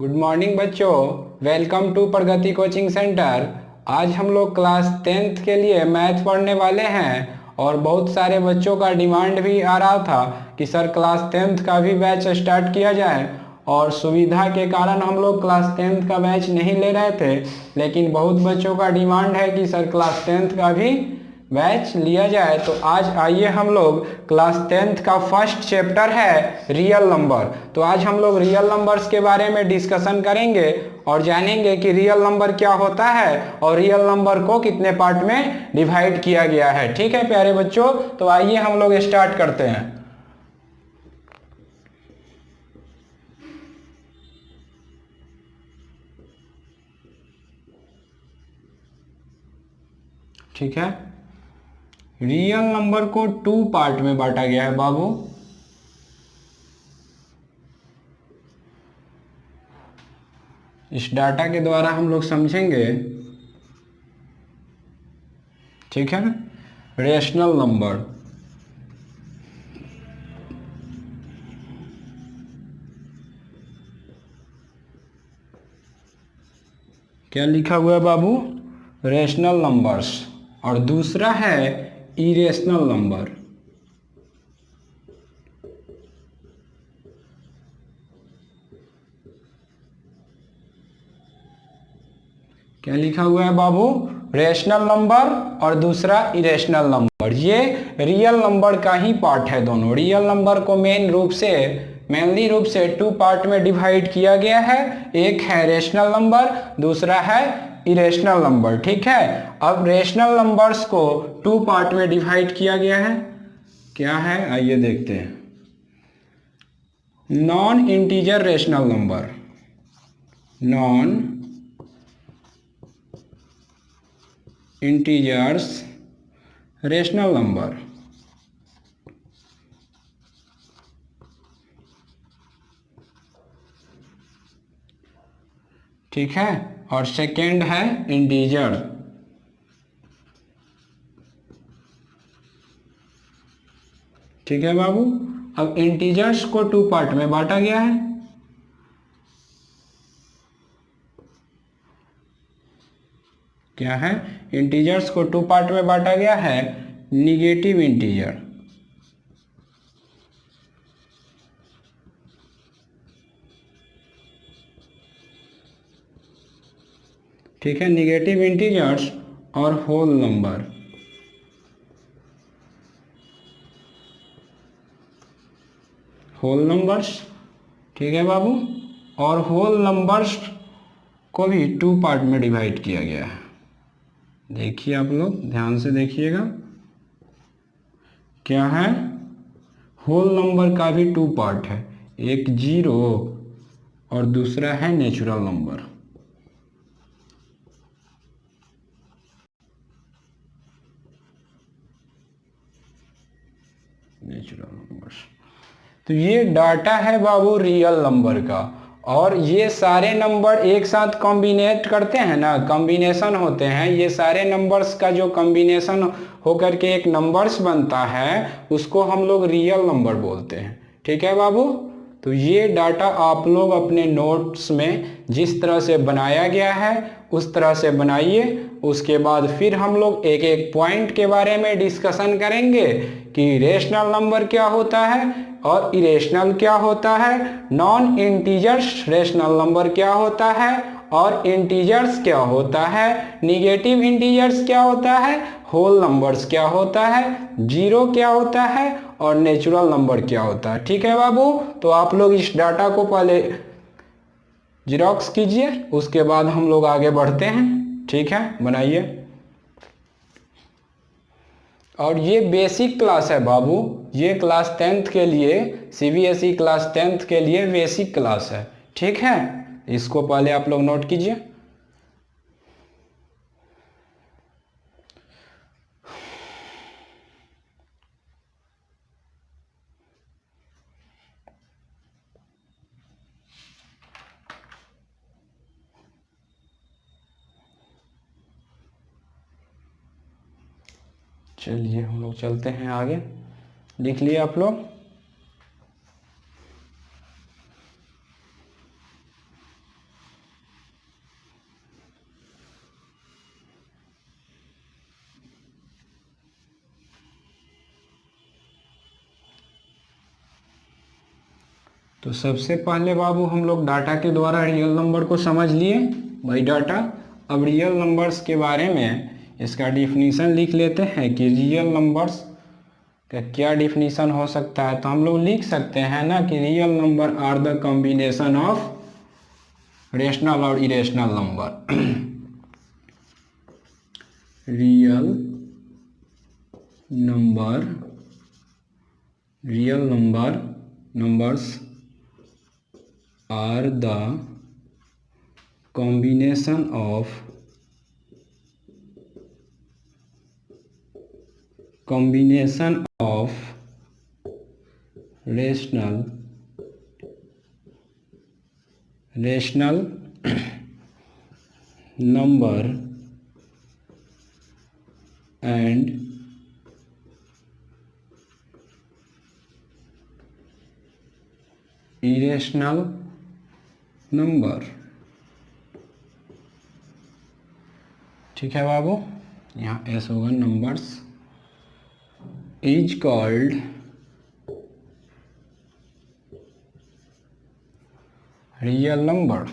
Good morning बच्चों, welcome to Pragati coaching centre. आज हम लोग क्लास 10th के लिए मैथ पढ़ने वाले हैं और बहुत सारे बच्चों का डिमांड भी आ रहा था कि सर क्लास 10th का भी बैच स्टार्ट किया जाए। और सुविधा के कारण हम लोग क्लास 10th का बैच नहीं ले रहे थे, लेकिन बहुत बच्चों का डिमांड है कि सर क्लास 10th का भी बैच लिया जाए। तो आज आइए हम लोग क्लास 10th का फर्स्ट चैप्टर है रियल नंबर। तो आज हम लोग रियल नंबर्स के बारे में डिस्कशन करेंगे और जानेंगे कि रियल नंबर क्या होता है और रियल नंबर को कितने पार्ट में डिवाइड किया गया है। ठीक है प्यारे बच्चों, तो आइए हम लोग स्टार्ट करते हैं। ठीक है, रियल नंबर को 2 पार्ट में बांटा गया है बाबू। इस डाटा के द्वारा हम लोग समझेंगे, ठीक है ना, रेशनल नंबर। क्या लिखा हुआ है बाबू? Rational numbers. और दूसरा है इरेशनल नंबर। क्या लिखा हुआ है बाबू? रेशनल नंबर और दूसरा इरेशनल नंबर। ये रियल नंबर का ही पार्ट है दोनों। रियल नंबर को मेनली रूप से 2 पार्ट में डिवाइड किया गया है। एक है रेशनल नंबर, दूसरा है इरेशनल नंबर। ठीक है, अब रेशनल नंबर्स को 2 पार्ट में डिवाइड किया गया है। क्या है आइए देखते हैं। Non integer rational number, non integers rational number. ठीक है, और सेकेंड है इंटीजर। ठीक है बाबू, अब इंटीजर्स को 2 पार्ट में बांटा गया है। क्या है? इंटीजर्स को 2 पार्ट में बांटा गया है। निगेटिव इंटीजर, ठीक है, निगेटिव इंटीजर्स और होल नंबर। होल नंबर्स, ठीक है बाबू, और होल नंबर्स को भी 2 पार्ट में डिवाइड किया गया है। देखिए आप लोग ध्यान से देखिएगा। क्या है? होल नंबर का भी 2 पार्ट है, एक जीरो और दूसरा है नेचुरल नंबर। Natural numbers. तो ये डाटा है बाबू रियल नंबर का। और ये सारे नंबर एक साथ कॉम्बिनेट करते हैं ना, कॉम्बिनेशन होते हैं। ये सारे नंबर्स का जो कॉम्बिनेशन होकर के एक नंबर्स बनता है, उसको हम लोग रियल नंबर बोलते हैं। ठीक है बाबू, तो ये डाटा आप लोग अपने नोट्स में जिस तरह से बनाया गया है उस तरह से बनाइए। उसके बाद फिर हम लोग एक एक पॉइंट के बारे में डिस्कशन करेंगे कि रेशनल नंबर क्या होता है और इरेशनल क्या होता है, नॉन इंटीजर्स रेशनल नंबर क्या होता है और इंटीजर्स क्या होता है, निगेटिव इंटीजर्स क्या होता है, होल नंबर्स क्या होता है, जीरो क्या होता है और नेचुरल नंबर क्या होता है। ठीक है बाबू, तो आप लोग इस डाटा को पहले जिरोक्स कीजिए, उसके बाद हम लोग आगे बढ़ते हैं। ठीक है, बनाइए। और ये बेसिक क्लास है बाबू, ये क्लास 10th के लिए, सीबीएसई क्लास 10th के लिए बेसिक क्लास है। ठीक है, इसको पहले आप लोग नोट कीजिए। चलिए हम लोग चलते हैं आगे। लिख लिए आप लोग? तो सबसे पहले बाबू हम लोग डाटा के द्वारा रियल नंबर को समझ लिए बाई डाटा। अब रियल नंबर्स के बारे में इसका डिफिनीसन लिख लेते हैं कि रियल नंबर्स का क्या डिफिनीसन हो सकता है। तो हम लोग लिख सकते हैं ना कि real number are the combination of rational और irrational number. Real numbers are the combination of rational number and irrational number. ठीक है बाबू, यहाँ एस होगा numbers is called real number.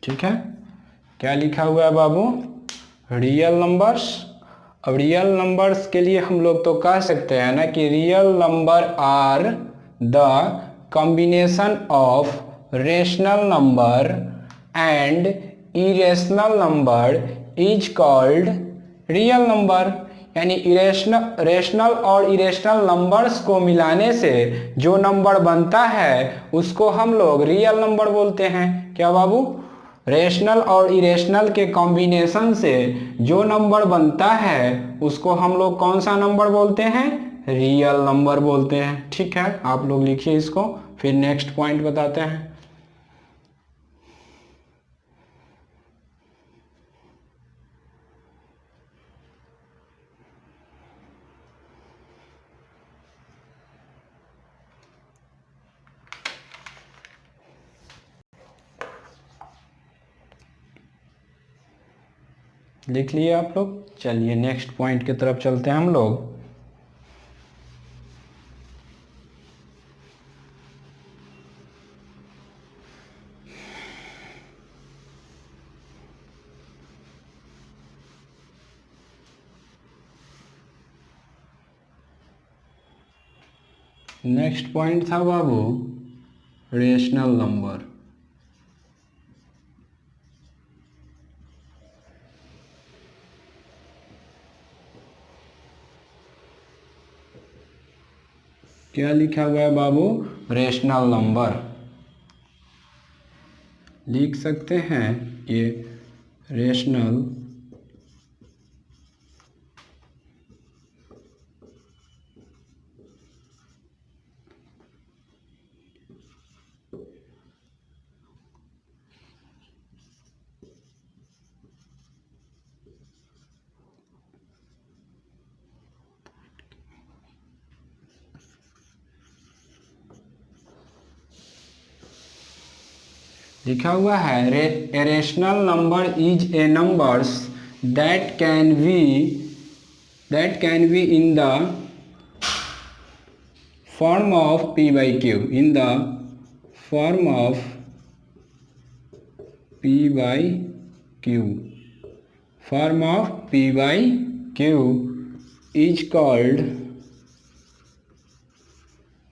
ठीक है, क्या लिखा हुआ है बाबू? Real numbers. अब रियल नंबर्स के लिए हम लोग तो कह सकते हैं ना कि real number are the combination of rational number and irrational number is called real number. यानी रेशनल और इरेशनल नंबर्स को मिलाने से जो नंबर बनता है उसको हम लोग रियल नंबर बोलते हैं। क्या बाबू? रेशनल और इरेशनल के कॉम्बिनेशन से जो नंबर बनता है उसको हम लोग कौन सा नंबर बोलते हैं? रियल नंबर बोलते हैं। ठीक है, आप लोग लिखिए इसको, फिर नेक्स्ट पॉइंट बताते हैं। लिख लिए आप लोग? चलिए नेक्स्ट पॉइंट की तरफ चलते हैं हम लोग। नेक्स्ट पॉइंट था बाबू रेशनल नंबर। क्या लिखा हुआ है बाबू? Rational number. लिख सकते हैं ये रेशनल लिखा हुआ है a rational number is a numbers that can be in the form of p by q, in the form of p by q, form of p by q is called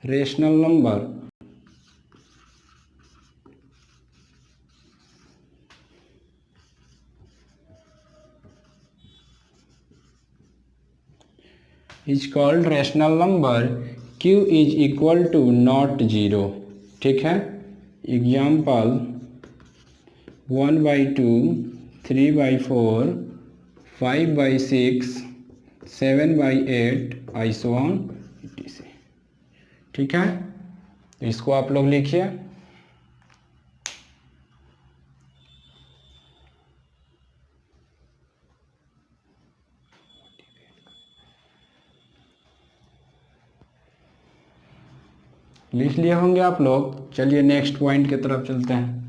rational number. Is called rational number. q is equal to not zero. ठीक है, example 1/2, 3/4, 5/6, 7/8 ऐसो on etc। ठीक है, तो इसको आप लोग लिखिए। लिख लिए होंगे आप लोग। चलिए नेक्स्ट पॉइंट की तरफ चलते हैं।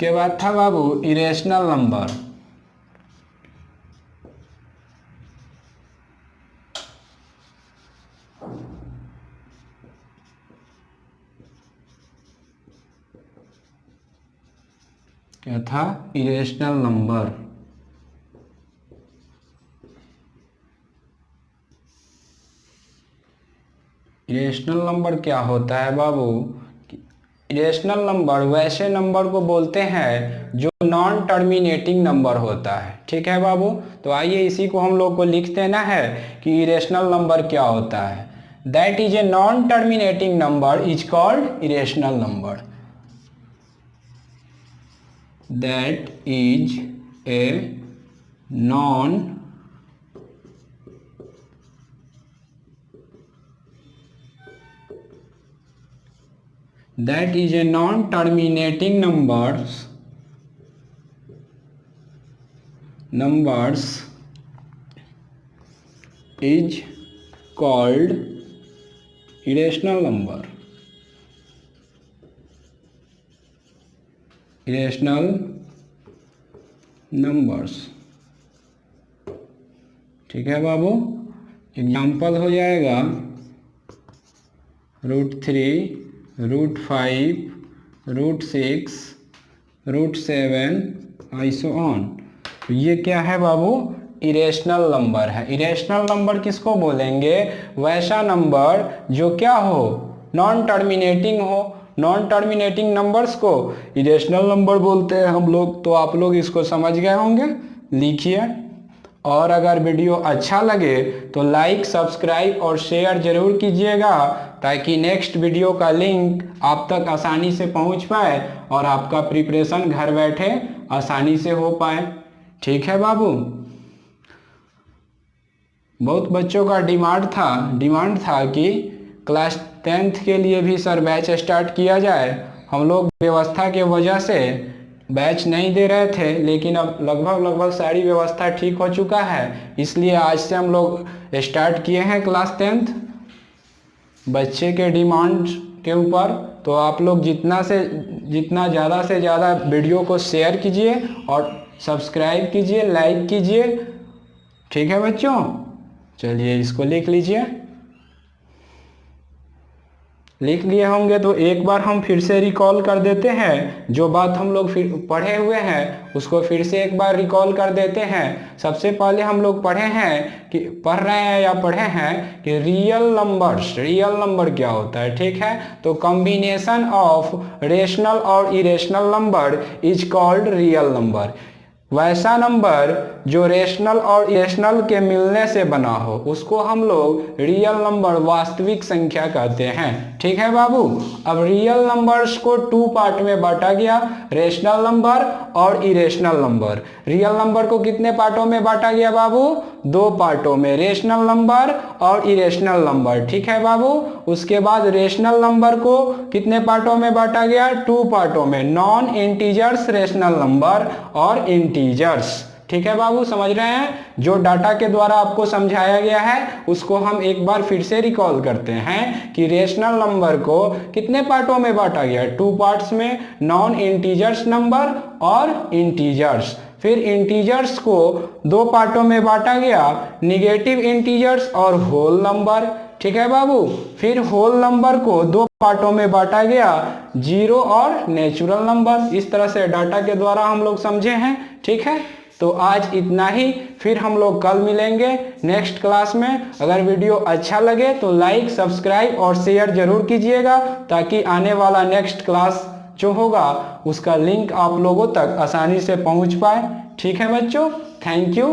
उसके बाद था बाबू इरेशनल नंबर। क्या था? Irrational number. इरेशनल नंबर क्या होता है बाबू? इरेशनल नंबर वैसे नंबर को बोलते हैं जो नॉन टर्मिनेटिंग नंबर होता है। ठीक है बाबू, तो आइए इसी को हम लोग को लिख देना है कि इरेशनल नंबर क्या होता है। That is a non terminating number is called irrational number. That is a non that is a non-terminating numbers is called irrational number। irrational numbers। ठीक है बाबू, एग्जाम्पल हो जाएगा √3, √5, √6, √7 ऐसो ऑन। तो ये क्या है बाबू? इरेशनल नंबर है। इरेशनल नंबर किसको बोलेंगे? वैसा नंबर जो क्या हो? नॉन टर्मिनेटिंग हो। नॉन टर्मिनेटिंग नंबर्स को इरेशनल नंबर बोलते हैं हम लोग। तो आप लोग इसको समझ गए होंगे, लिखिए। और अगर वीडियो अच्छा लगे तो लाइक, सब्सक्राइब और शेयर जरूर कीजिएगा ताकि नेक्स्ट वीडियो का लिंक आप तक आसानी से पहुंच पाए और आपका प्रिपरेशन घर बैठे आसानी से हो पाए। ठीक है बाबू, बहुत बच्चों का डिमांड था कि क्लास 10th के लिए भी सर बैच स्टार्ट किया जाए। हम लोग व्यवस्था के वजह से बैच नहीं दे रहे थे, लेकिन अब लगभग सारी व्यवस्था ठीक हो चुका है, इसलिए आज से हम लोग स्टार्ट किए हैं क्लास 10th बच्चे के डिमांड के ऊपर। तो आप लोग जितना ज़्यादा से ज़्यादा वीडियो को शेयर कीजिए और सब्सक्राइब कीजिए, लाइक कीजिए। ठीक है बच्चों, चलिए इसको लिख लीजिए। लिख लिए होंगे तो एक बार हम फिर से रिकॉल कर देते हैं। जो बात हम लोग फिर पढ़े हुए हैं उसको फिर से एक बार रिकॉल कर देते हैं। सबसे पहले हम लोग पढ़े हैं कि रियल नंबर क्या होता है। ठीक है, तो कॉम्बिनेशन ऑफ रेशनल और irrational number is called real number. वैसा नंबर जो रेशनल और इरेशनल के मिलने से बना हो उसको हम लोग रियल नंबर, वास्तविक संख्या कहते हैं। ठीक है बाबू, अब रियल नंबर्स को 2 पार्ट में बांटा गया, रेशनल नंबर और इरेशनल नंबर। रियल नंबर को कितने पार्टों में बांटा गया बाबू? 2 पार्टों में, रेशनल नंबर और इरेशनल नंबर। ठीक है बाबू, उसके बाद रेशनल नंबर को कितने पार्टों में बांटा गया? 2 पार्टों में, नॉन इंटीजर्स रेशनल नंबर और इंटीजर्स। ठीक है बाबू, समझ रहे हैं? जो डाटा के द्वारा आपको समझाया गया है उसको हम एक बार फिर से रिकॉल करते हैं कि रेशनल नंबर को कितने पार्टों में बांटा गया? 2 पार्ट्स में, नॉन इंटीजर्स नंबर और इंटीजर्स। फिर इंटीजर्स को 2 पार्टों में बांटा गया, निगेटिव इंटीजर्स और होल नंबर। ठीक है बाबू, फिर होल नंबर को 2 पार्टों में बांटा गया, 0 और नेचुरल नंबर। इस तरह से डाटा के द्वारा हम लोग समझे हैं। ठीक है, तो आज इतना ही, फिर हम लोग कल मिलेंगे नेक्स्ट क्लास में। अगर वीडियो अच्छा लगे तो लाइक, सब्सक्राइब और शेयर जरूर कीजिएगा ताकि आने वाला नेक्स्ट क्लास जो होगा उसका लिंक आप लोगों तक आसानी से पहुंच पाए। ठीक है बच्चों, थैंक यू।